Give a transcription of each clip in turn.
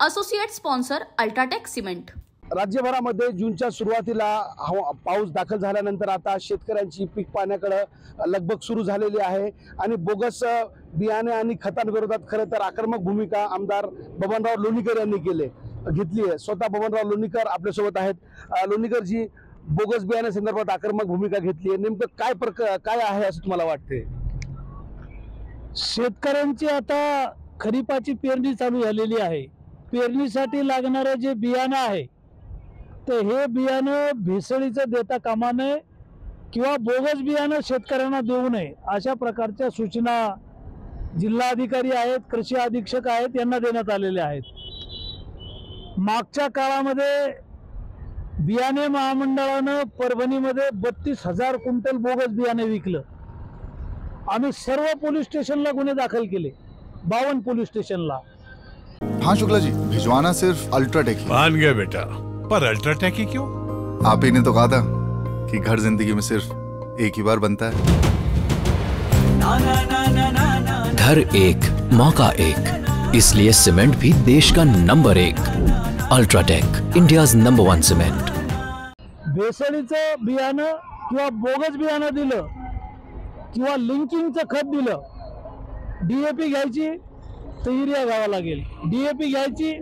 Associate sponsor UltraTech cement. राज्यभरामध्ये जूनच्या सुरुवातीला पाऊस दाखल झाल्यानंतर आता शेतकऱ्यांची पीक पाण्याकडे लगबग सुरू झालेली आहे आणि बोगस बियाणे आणि खतांविरोधात खरं तर आक्रमक भूमिका आमदार बबनराव लोणीकर यांनी घेतली आहे। स्वतः बबनराव लोणीकर आपल्यासोबत आहेत। लोणीकर जी, बोगस बियाणे संदर्भात आक्रमक भूमिका घेतली आहे, नेमकं काय आहे असं तुम्हाला वाटते? शेतकऱ्यांची आता खरीपाची पेरणी चालू झालेली आहे। पेरणीसाठी लागणारे जे बियाणं आहे तर हे बियाणं भेसळीचं देता कामा नये किंवा बोगस बियाणं शेतकऱ्यांना देऊ नये अशा प्रकारच्या सूचना जिल्हा अधिकारी आहेत, कृषी अधीक्षक आहेत यांना देण्यात आलेल्या आहेत। मागच्या काळामध्ये बियाणे महामंडळानं परभणीमध्ये 32,000 क्विंटल बोगस बियाणे विकलं। आम्ही सर्व पोलीस स्टेशनला गुन्हे दाखल केले, 52 पोलीस स्टेशनला। हाँ शुक्ला जी, भिजवाना सिर्फ अल्ट्राटेक ही। मान गया बेटा, पर अल्ट्राटेक ही क्यों? आप ही ने तो कहा था कि घर जिंदगी में सिर्फ एक ही बार बनता है। घर एक, मौका एक, इसलिए सीमेंट भी देश का number 1। UltraTech, India's number 1 cement. भेसळीचं बियाणं किंवा बोगस बियाणं दिलं किंवा लिंकिंगचं खत दिलं, DAP घ्यायची तर युरिया घ्यावा लागेल, DAP घ्यायची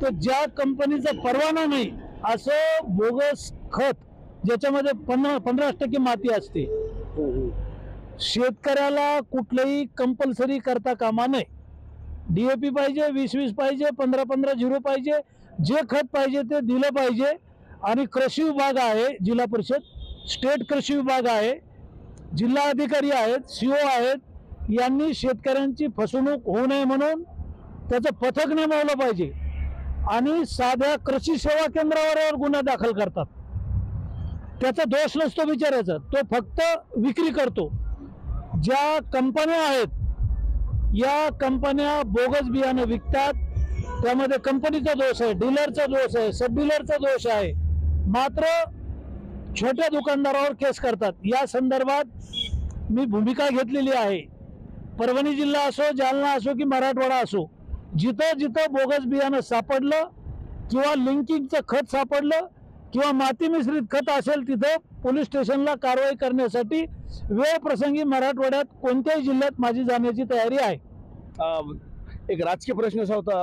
तर ज्या कंपनीचा परवाना नाही असं बोगस खत ज्याच्यामध्ये 15% माती असते। शेतकऱ्याला कुठलंही कंपल्सरी करता कामा नये। DAP पाहिजे, 20-20 पाहिजे, 15-15 झिरो पाहिजे, जे खत पाहिजे ते दिलं पाहिजे। आणि कृषी विभाग आहे, जिल्हा परिषद, स्टेट कृषी विभाग आहे, जिल्हा अधिकारी आहेत, CO आहेत, यांनी शेतकऱ्यांची फसवणूक होऊ नये म्हणून त्याचं पथक नेमवलं पाहिजे आणि साध्या कृषी सेवा केंद्रावर गुन्हा दाखल करतात। त्याचा दोष नसतो बिचारायचा, तो फक्त विक्री करतो। ज्या कंपन्या आहेत या कंपन्या बोगस बियाणं विकतात, त्यामध्ये कंपनीचा दोष आहे, डीलरचा दोष आहे, सब डीलरचा दोष आहे, मात्र छोट्या दुकानदारावर केस करतात। या संदर्भात मी भूमिका घेतलेली आहे। परभणी जिल्हा असो, जालना असो की मराठवाडा असो, जिथं जिथं बोगस बियाणं सापडलं किंवा लिंकिंगचं खत सापडलं किंवा माती मिश्रित खत असेल तिथं पोलीस स्टेशनला कारवाई करण्यासाठी वेळ प्रसंगी मराठवाड्यात कोणत्याही जिल्ह्यात माझी जाण्याची तयारी आहे। एक राजकीय प्रश्न असा होता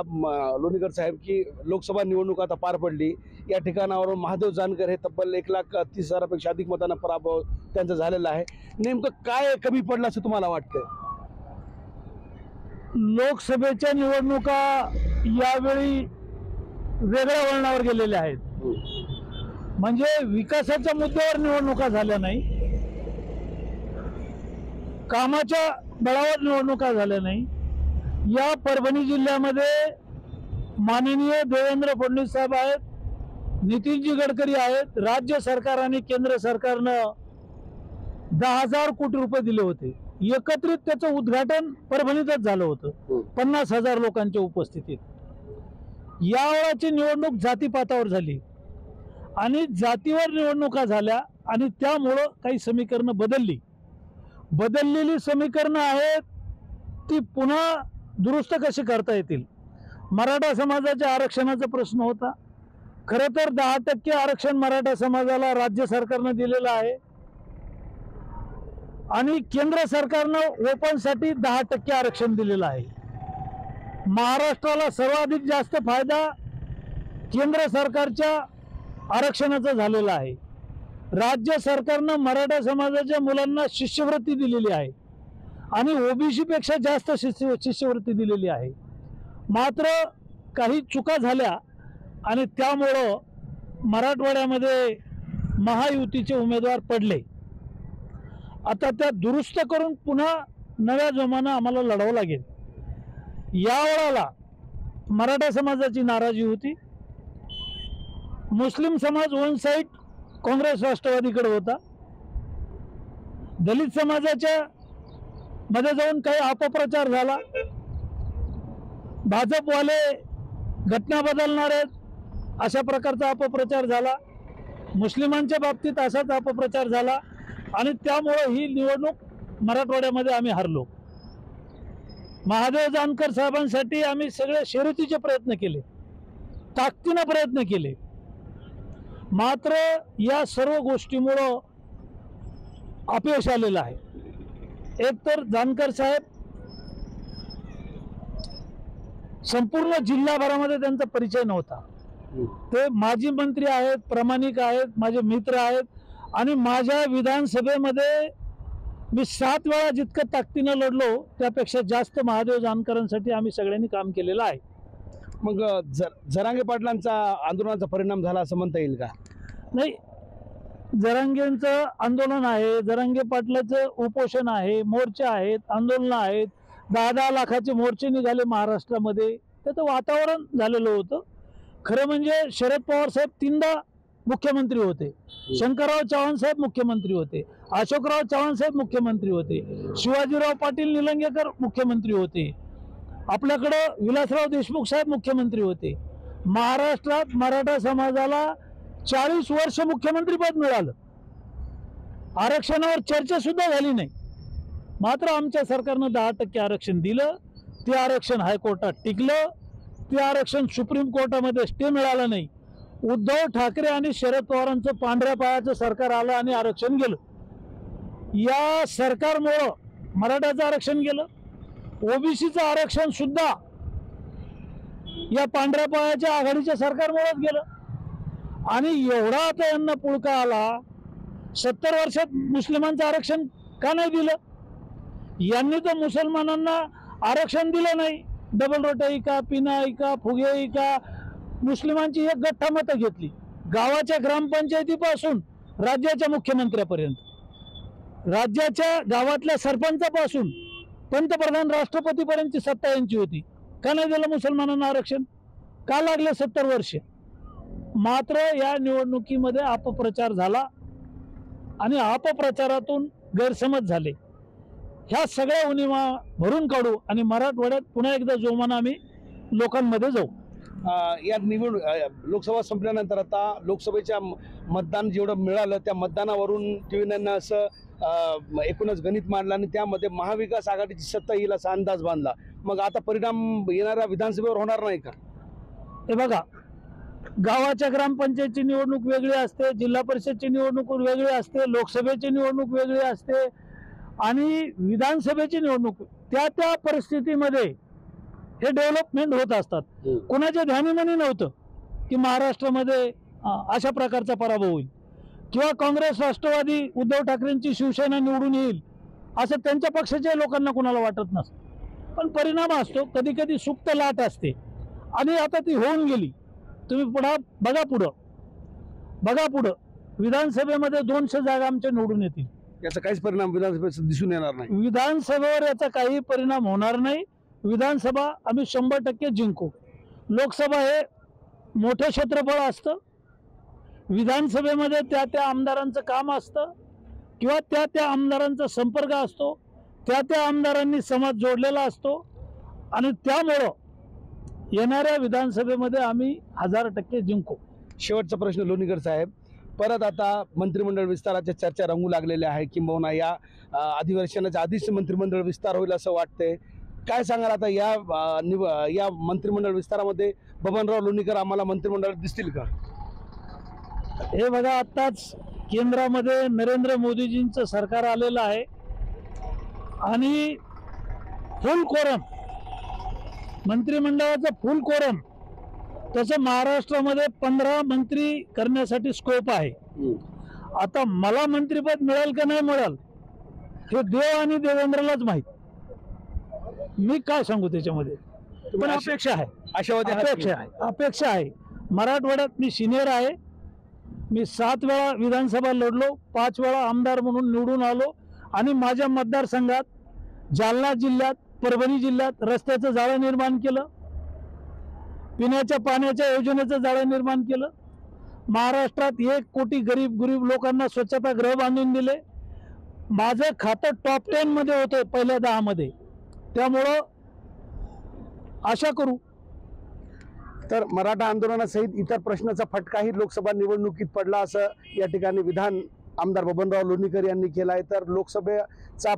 लोणीकर साहेब की लोकसभा निवडणूक आता पार पडली, या ठिकाणावरून महादेव जानकर हे तब्बल 1,30,000पेक्षा अधिक मतांना पराभव त्यांचा झालेला आहे। नेमकं काय कमी पडलं असं तुम्हाला वाटतं? लोकसभेच्या निवडणुका यावेळी वेगळ्या वळणावर गेलेल्या आहेत। म्हणजे विकासाच्या मुद्द्यावर निवडणुका झाल्या नाही, कामाच्या बळावर निवडणुका झाल्या नाही। या परभणी जिल्ह्यामध्ये माननीय देवेंद्र फडणवीस साहेब आहेत, नितीनजी गडकरी आहेत, राज्य सरकार आणि केंद्र सरकारनं 10,000 कोटी रुपये दिले होते। एकत्रित त्याचं उद्घाटन परभणीतच झालं होतं 50,000 लोकांच्या उपस्थितीत। यावेळची निवडणूक जातीपातावर झाली आणि जातीवर निवडणुका झाल्या आणि त्यामुळं काही समीकरणं बदललेली समीकरणं आहेत ती पुन्हा दुरुस्त कशी करता येतील। मराठा समाजाच्या आरक्षणाचा प्रश्न होता। खरं तर 10% आरक्षण मराठा समाजाला राज्य सरकारनं दिलेलं आहे आणि केंद्र सरकारनं ओपनसाठी 10% आरक्षण दिलेलं आहे। महाराष्ट्राला सर्वाधिक जास्त फायदा केंद्र सरकारच्या आरक्षणाचा झालेला आहे। राज्य सरकारनं मराठा समाजाच्या मुलांना शिष्यवृत्ती दिलेली आहे आणि OBC पेक्षा जास्त शिष्यवृत्ती दिलेली आहे। मात्र काही चुका झाल्या आणि त्यामुळं मराठवाड्यामध्ये महायुतीचे उमेदवार पडले। आता त्या दुरुस्त करून पुन्हा नव्या जोमानं आम्हाला लढावं लागेल। या वेळेला मराठा समाजाची नाराजी होती, मुस्लिम समाज वन साइड काँग्रेस राष्ट्रवादीकडे होता, दलित समाजाच्या मध्ये जाऊन काही अपप्रचार झाला, भाजपवाले घटना बदलणार आहेत अशा प्रकारचा अपप्रचार झाला, मुस्लिमांच्या बाबतीत असाच अपप्रचार झाला आणि त्यामुळे ही निवडणूक मराठवाड्यामध्ये आम्ही हरलो। महादेव जानकर साहेबांसाठी आम्ही सगळे शर्यतीचे प्रयत्न केले, ताकदीनं प्रयत्न केले, मात्र या सर्व गोष्टीमुळं अपयश आलेलं आहे. एकतर जानकर साहेब संपूर्ण जिल्हाभरामध्ये त्यांचा परिचय नव्हता. ते माजी मंत्री आहेत, प्रामाणिक आहेत, माझे मित्र आहेत आणि माझ्या विधानसभेमध्ये मी 7 वेळा जितकं ताकदीनं लढलो त्यापेक्षा जास्त महादेव जानकरांसाठी आम्ही सगळ्यांनी काम केलेलं आहे. मग जरांगे पाटलांचा आंदोलनाचा परिणाम झाला असं म्हणता येईल का? नाही, जरांगेंचं आंदोलन आहे, जरांगे पाटलाचं उपोषण आहे, मोर्चे आहेत, आंदोलनं आहेत, 10-10 लाखाचे मोर्चे निघाले महाराष्ट्रामध्ये. त्याचं वातावरण झालेलं होतं. खरं म्हणजे शरद पवार साहेब 3दा मुख्यमंत्री होते, शंकरराव चव्हाण साहेब मुख्यमंत्री होते, अशोकराव चव्हाण साहेब मुख्यमंत्री होते, शिवाजीराव पाटील निलंगेकर मुख्यमंत्री होते, आपल्याकडं विलासराव देशमुख साहेब मुख्यमंत्री होते. महाराष्ट्रात मराठा समाजाला 40 वर्ष मुख्यमंत्रीपद मिळालं. आरक्षणावर चर्चा सुद्धा झाली नाही. मात्र आमच्या सरकारनं 10% आरक्षण दिलं. ते आरक्षण हायकोर्टात टिकलं. ते आरक्षण सुप्रीम कोर्टामध्ये स्टे मिळाला नाही. उद्धव ठाकरे आणि शरद पवारांचं पांढऱ्या पायाचं सरकार आलं आणि आरक्षण गेलं. या सरकारमुळं मराठ्याचं आरक्षण गेलं, ओबीसीचं आरक्षण सुद्धा या पांढऱ्या पायाच्या आघाडीच्या सरकारमुळेच गेलं. आणि एवढा आता यांना पुळका आला, 70 वर्षात मुस्लिमांचं आरक्षण का नाही दिलं? यांनी तर मुसलमानांना आरक्षण दिलं नाही. डबल रोटी का, पिना का, फुगे का, मुस्लिमांची एक गठ्ठा मतं घेतली. गावाच्या ग्रामपंचायतीपासून राज्याच्या मुख्यमंत्र्यापर्यंत, राज्याच्या गावातल्या सरपंचापासून पंतप्रधान राष्ट्रपतीपर्यंतची सत्ता यांची होती. का नाही दिलं मुसलमानांना आरक्षण? का लागले 70 वर्ष? मात्र या निवडणुकीमध्ये अपप्रचार झाला आणि अपप्रचारातून गैरसमज झाले. ह्या सगळ्या उणिवा भरून काढू आणि मराठवाड्यात पुन्हा एकदा जोमानं आम्ही लोकांमध्ये जाऊ. या लोकसभा संपल्यानंतर आता लोकसभेच्या मतदान जेवढं मिळालं त्या मतदानावरून टीव्हीनं असं एकूणच गणित मांडलं आणि त्यामध्ये महाविकास आघाडीची सत्ता येईल असा अंदाज बांधला. मग आता परिणाम येणाऱ्या विधानसभेवर होणार नाही का? हे बघा, गावाच्या ग्रामपंचायतची निवडणूक वेगळी असते, जिल्हा परिषदची निवडणूक वेगळी असते, लोकसभेची निवडणूक वेगळी असते आणि विधानसभेची निवडणूक त्या परिस्थितीमध्ये हे डेव्हलपमेंट होत असतात. कोणाच्या ध्यानीमनी नव्हतं की महाराष्ट्रामध्ये अशा प्रकारचा पराभव होईल किंवा काँग्रेस, राष्ट्रवादी, उद्धव ठाकरेंची शिवसेना निवडून येईल असं त्यांच्या पक्षाच्या लोकांना कोणाला वाटत नसतं. पण परिणाम असतो, कधी कधी सुप्त लाट असते आणि आता ती होऊन गेली. तुम्ही बघा पुढं विधानसभेमध्ये 200 जागा आमच्या निवडून येतील. याचा काहीच परिणाम विधानसभेत दिसून येणार नाही. विधानसभेवर याचा काही परिणाम होणार नाही. विधानसभा आम्ही 100% जिंकू. लोकसभा हे मोठं क्षेत्रफळ असतं. विधानसभेमध्ये त्या आमदारांचं काम असतं किंवा त्या आमदारांचा संपर्क असतो, त्या आमदारांनी समाज जोडलेला असतो आणि त्यामुळं येणाऱ्या विधानसभेमध्ये आम्ही 1000% जिंकू. शेवटचा प्रश्न लोणीकर साहेब, परत आता मंत्रिमंडळ विस्ताराच्या चर्चा रंगू लागलेल्या आहे, किंबहुना या अधिवेशनाच्या आधीच मंत्रिमंडळ विस्तार होईल असं वाटतंय. काय सांगाल आता या मंत्रिमंडळ विस्तारामध्ये बबनराव लोणीकर आम्हाला मंत्रिमंडळात दिसतील का? हे बघा, आत्ताच केंद्रामध्ये नरेंद्र मोदीजींचं सरकार आलेलं आहे आणि फुल कोरम, मंत्रिमंडळाचं फुल कोरम, तसं महाराष्ट्रामध्ये 15 मंत्री करण्यासाठी स्कोप आहे. आता मला मंत्रिपद मिळेल का नाही मिळेल हे देव आणि देवेंद्रलाच माहीत. मी काय सांगू त्याच्यामध्ये, पण अपेक्षा आहे. मराठवाड्यात मी सिनियर आहे. मी 7 वेळा विधानसभा लढलो, 5 वेळा आमदार म्हणून निवडून आलो आणि माझ्या मतदारसंघात जालना जिल्ह्यात, परभणी जिल्ह्यात रस्त्याचं जाळं निर्माण केलं, पिण्याच्या पाण्याच्या योजनेचं जाळं निर्माण केलं. महाराष्ट्रात 1 कोटी गरीब लोकांना स्वच्छतागृह बांधून दिले. माझं खातं टॉप 10 मध्ये होतं पहिल्या 10 मध्ये. त्यामुळं आशा करू. तर मराठा आंदोलनासहित इतर प्रश्नाचा फटकाही लोकसभा निवडणुकीत पडला असं या ठिकाणी विधान आमदार बबनराव लोणीकर यांनी केलं आहे. तर लोकसभेचा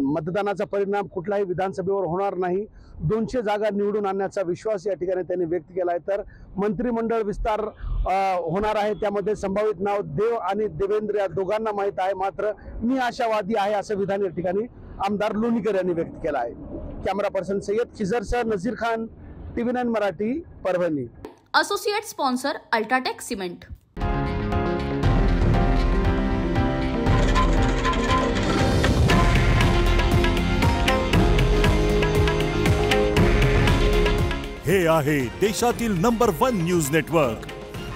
मतदानाचा परिणाम कुठल्याही विधानसभेवर होणार नाही. 200 जागा निवडून आणण्याचा विश्वास या ठिकाणी त्यांनी व्यक्त केला आहे. तर मंत्रिमंडळ विस्तार होणार आहे, त्यामध्ये संभावित नाव देव आणि देवेंद्र या दोघांना माहीत आहे. मात्र मी आशावादी आहे असं विधान या ठिकाणी आमदार लोणीकर यांनी व्यक्त केलं आहे. कॅमेरा पर्सन सय्यद खिजरसह Nazir Khan, TV9 Marathi, Parbhani. Associate sponsor UltraTech cement. हे आहे देशातील नंबर 1 न्यूज नेटवर्क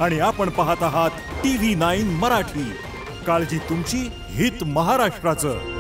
आणि आपण पाहत आहात TV9 मराठी. काळजी तुमची, हित महाराष्ट्राचं.